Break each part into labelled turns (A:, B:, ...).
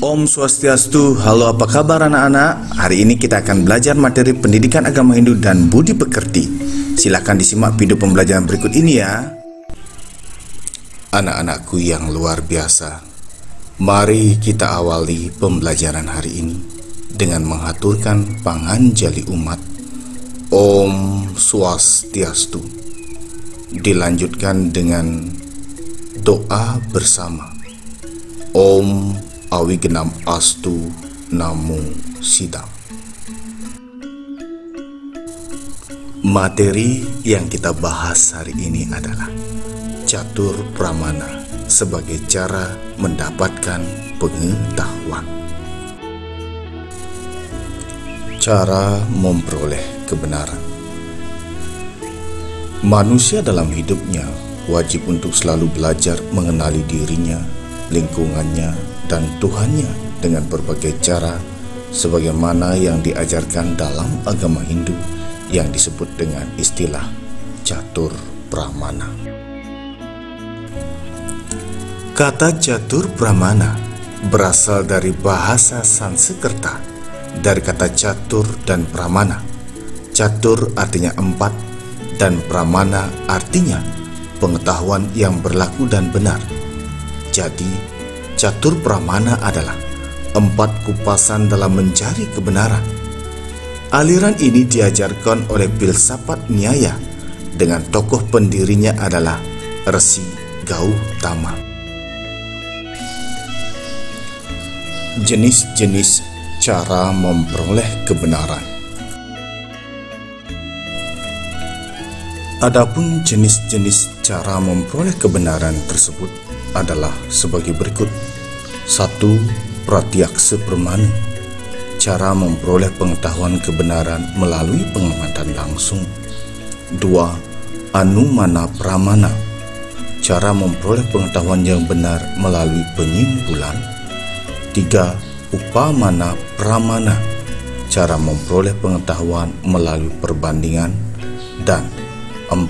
A: Om Swastiastu, halo apa kabar anak-anak? Hari ini kita akan belajar materi pendidikan agama Hindu dan budi pekerti. Silahkan disimak video pembelajaran berikut ini ya. Anak-anakku yang luar biasa, mari kita awali pembelajaran hari ini dengan menghaturkan panganjali umat Om Swastiastu. Dilanjutkan dengan doa bersama Om Awigenam Astu Namo Sidam. Materi yang kita bahas hari ini adalah catur pramana sebagai cara mendapatkan pengetahuan. Cara memperoleh kebenaran. Manusia dalam hidupnya wajib untuk selalu belajar mengenali dirinya, lingkungannya, dan Tuhannya dengan berbagai cara sebagaimana yang diajarkan dalam agama Hindu yang disebut dengan istilah catur pramana. Kata catur pramana berasal dari bahasa Sanskerta dari kata catur dan pramana. Catur artinya empat dan pramana artinya pengetahuan yang berlaku dan benar. Jadi catur pramana adalah empat kupasan dalam mencari kebenaran. Aliran ini diajarkan oleh filsafat Nyaya dengan tokoh pendirinya adalah Resi Gautama. Jenis-jenis cara memperoleh kebenaran. Adapun jenis-jenis cara memperoleh kebenaran tersebut adalah sebagai berikut. 1. Pratyaksa pramana, cara memperoleh pengetahuan kebenaran melalui pengamatan langsung. 2. Anumana pramana, cara memperoleh pengetahuan yang benar melalui penyimpulan. 3. Upamana pramana, cara memperoleh pengetahuan melalui perbandingan. Dan 4.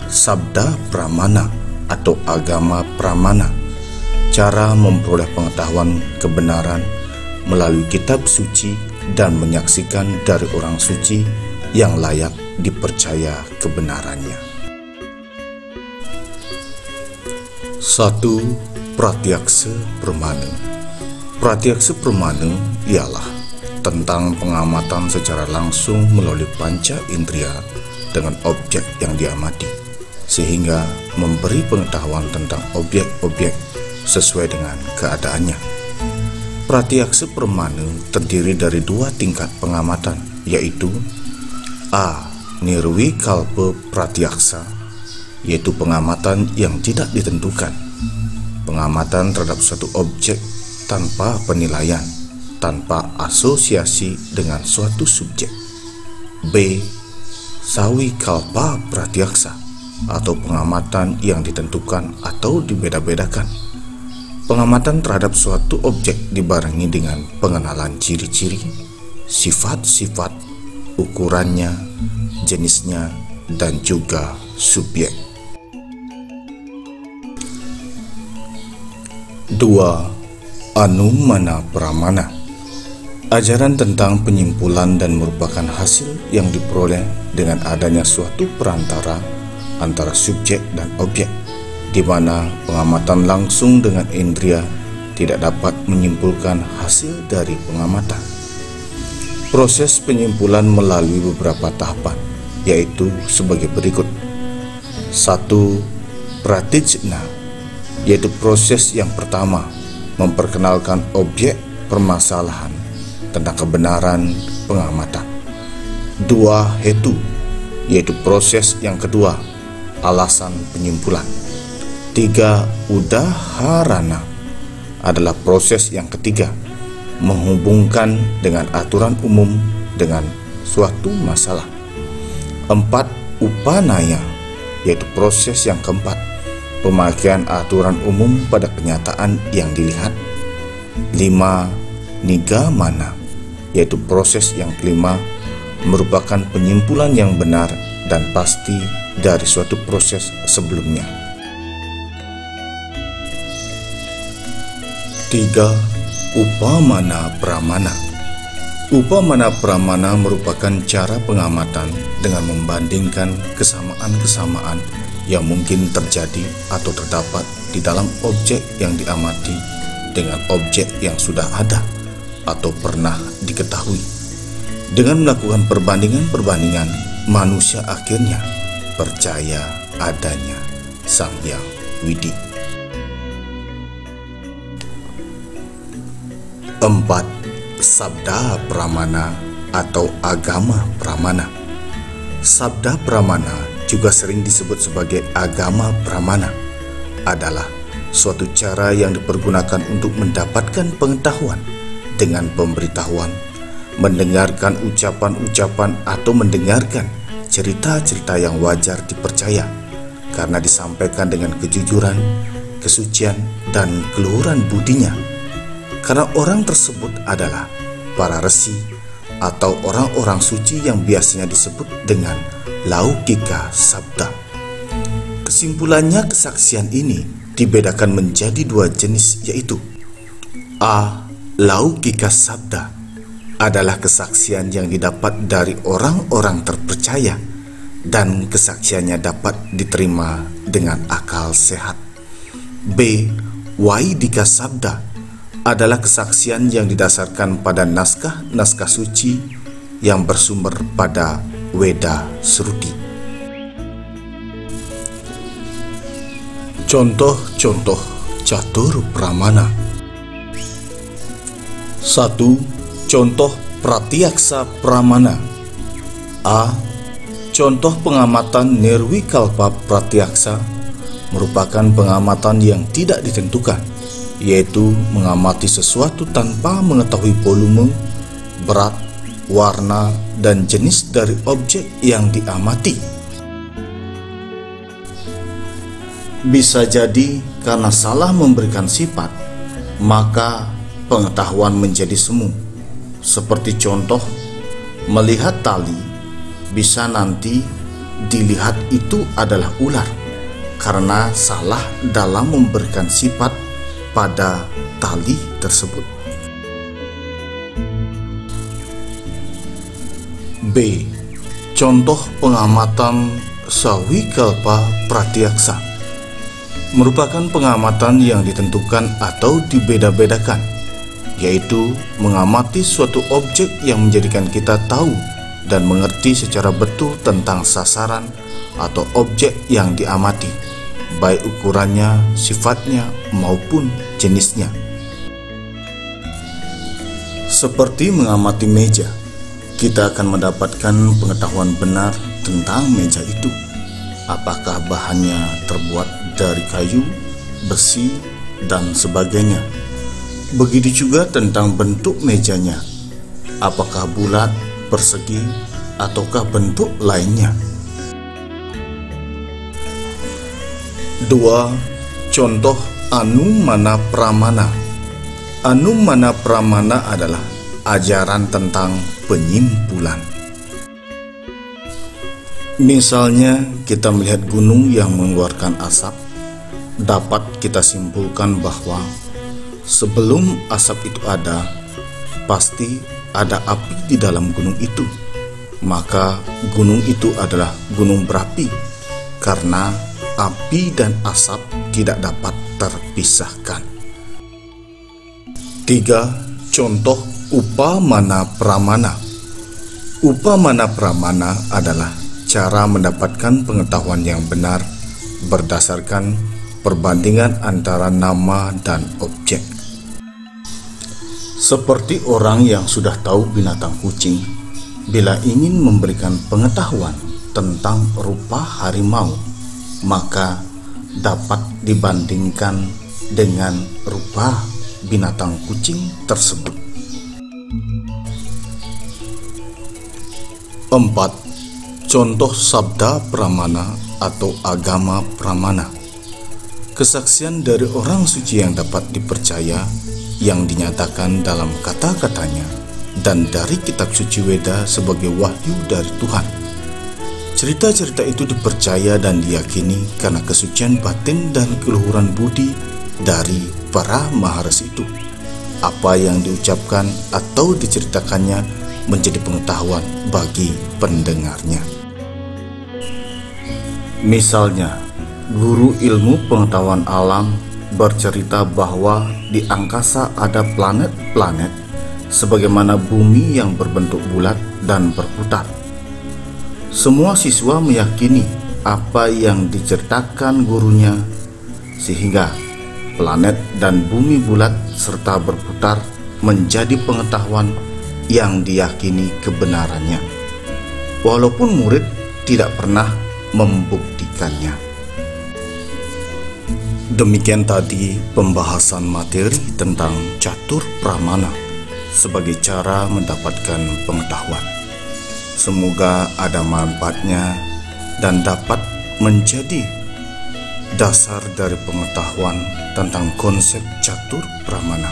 A: Sabda pramana atau agama pramana, cara memperoleh pengetahuan kebenaran melalui kitab suci dan menyaksikan dari orang suci yang layak dipercaya kebenarannya. 1. Pratyaksa pramana. Pratyaksa pramana ialah tentang pengamatan secara langsung melalui panca indera dengan objek yang diamati, sehingga memberi pengetahuan tentang objek-objek sesuai dengan keadaannya. Pratyaksa pramana terdiri dari dua tingkat pengamatan, yaitu A. Nirvikalpa pratyaksa, yaitu pengamatan yang tidak ditentukan, pengamatan terhadap suatu objek tanpa penilaian, tanpa asosiasi dengan suatu subjek. B. Savikalpa pratyaksa, atau pengamatan yang ditentukan atau dibeda-bedakan, pengamatan terhadap suatu objek dibarengi dengan pengenalan ciri-ciri, sifat-sifat, ukurannya, jenisnya, dan juga subjek. 2. Anumana pramana, ajaran tentang penyimpulan dan merupakan hasil yang diperoleh dengan adanya suatu perantara antara subjek dan objek, di mana pengamatan langsung dengan indera tidak dapat menyimpulkan hasil dari pengamatan. Proses penyimpulan melalui beberapa tahapan, yaitu sebagai berikut. 1. Pratijna, yaitu proses yang pertama memperkenalkan objek permasalahan tentang kebenaran pengamatan. 2. Hetu, yaitu proses yang kedua, alasan penyimpulan. 3. Udaharana adalah proses yang ketiga, menghubungkan dengan aturan umum dengan suatu masalah. 4. Upanaya, yaitu proses yang keempat, pemakaian aturan umum pada kenyataan yang dilihat. 5. Nigamana, yaitu proses yang kelima, merupakan penyimpulan yang benar dan pasti dari suatu proses sebelumnya. 3. Upamana pramana. Upamana pramana merupakan cara pengamatan dengan membandingkan kesamaan-kesamaan yang mungkin terjadi atau terdapat di dalam objek yang diamati dengan objek yang sudah ada atau pernah diketahui. Dengan melakukan perbandingan-perbandingan, manusia akhirnya percaya adanya Sang Hyang Widi. 4. Sabda pramana atau agama pramana. Sabda pramana juga sering disebut sebagai agama pramana, adalah suatu cara yang dipergunakan untuk mendapatkan pengetahuan dengan pemberitahuan, mendengarkan ucapan-ucapan atau mendengarkan cerita-cerita yang wajar dipercaya karena disampaikan dengan kejujuran, kesucian, dan keluhuran budinya. Karena orang tersebut adalah para resi atau orang-orang suci yang biasanya disebut dengan laukika sabda. Kesimpulannya, kesaksian ini dibedakan menjadi dua jenis, yaitu A. Laukika sabda adalah kesaksian yang didapat dari orang-orang terpercaya dan kesaksiannya dapat diterima dengan akal sehat. B. Waidika sabda adalah kesaksian yang didasarkan pada naskah-naskah suci yang bersumber pada Weda Sruti. Contoh-contoh catur pramana. 1. Contoh pratyaksa pramana. A. Contoh pengamatan nirwikalpa pratyaksa merupakan pengamatan yang tidak ditentukan, yaitu mengamati sesuatu tanpa mengetahui volume, berat, warna, dan jenis dari objek yang diamati. Bisa jadi karena salah memberikan sifat, maka pengetahuan menjadi semu. Seperti contoh, melihat tali, bisa nanti dilihat itu adalah ular, karena salah dalam memberikan sifat pada tali tersebut. B. Contoh pengamatan sawikalpa pratyaksa merupakan pengamatan yang ditentukan atau dibeda-bedakan, yaitu mengamati suatu objek yang menjadikan kita tahu dan mengerti secara betul tentang sasaran atau objek yang diamati, baik ukurannya, sifatnya, maupun jenisnya. Seperti mengamati meja, kita akan mendapatkan pengetahuan benar tentang meja itu. Apakah bahannya terbuat dari kayu, besi, dan sebagainya. Begitu juga tentang bentuk mejanya. Apakah bulat, persegi, ataukah bentuk lainnya. 2. Contoh Anumana pramana. Anumana pramana adalah ajaran tentang penyimpulan. Misalnya, kita melihat gunung yang mengeluarkan asap, dapat kita simpulkan bahwa sebelum asap itu ada, pasti ada api di dalam gunung itu. Maka gunung itu adalah gunung berapi, karena api dan asap tidak dapat terpisahkan. 3. Contoh upamana pramana. Upamana pramana adalah cara mendapatkan pengetahuan yang benar berdasarkan perbandingan antara nama dan objek. Seperti orang yang sudah tahu binatang kucing, bila ingin memberikan pengetahuan tentang rupa harimau, maka dapat dibandingkan dengan rupa binatang kucing tersebut. 4. Contoh sabda pramana atau agama pramana. Kesaksian dari orang suci yang dapat dipercaya, yang dinyatakan dalam kata-katanya dan dari kitab suci Weda sebagai wahyu dari Tuhan. Cerita-cerita itu dipercaya dan diyakini karena kesucian batin dan keluhuran budi dari para maharesi itu. apa yang diucapkan atau diceritakannya menjadi pengetahuan bagi pendengarnya. Misalnya, guru ilmu pengetahuan alam bercerita bahwa di angkasa ada planet-planet sebagaimana bumi yang berbentuk bulat dan berputar. Semua siswa meyakini apa yang diceritakan gurunya, sehingga planet dan bumi bulat serta berputar menjadi pengetahuan yang diyakini kebenarannya, walaupun murid tidak pernah membuktikannya. Demikian tadi pembahasan materi tentang catur pramana sebagai cara mendapatkan pengetahuan. Semoga ada manfaatnya dan dapat menjadi dasar dari pengetahuan tentang konsep catur pramana.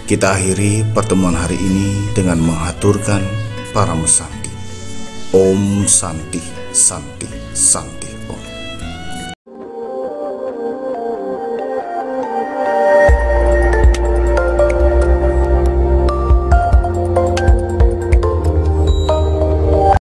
A: Kita akhiri pertemuan hari ini dengan menghaturkan Paramesanti. Om Santi, Santi, Santi.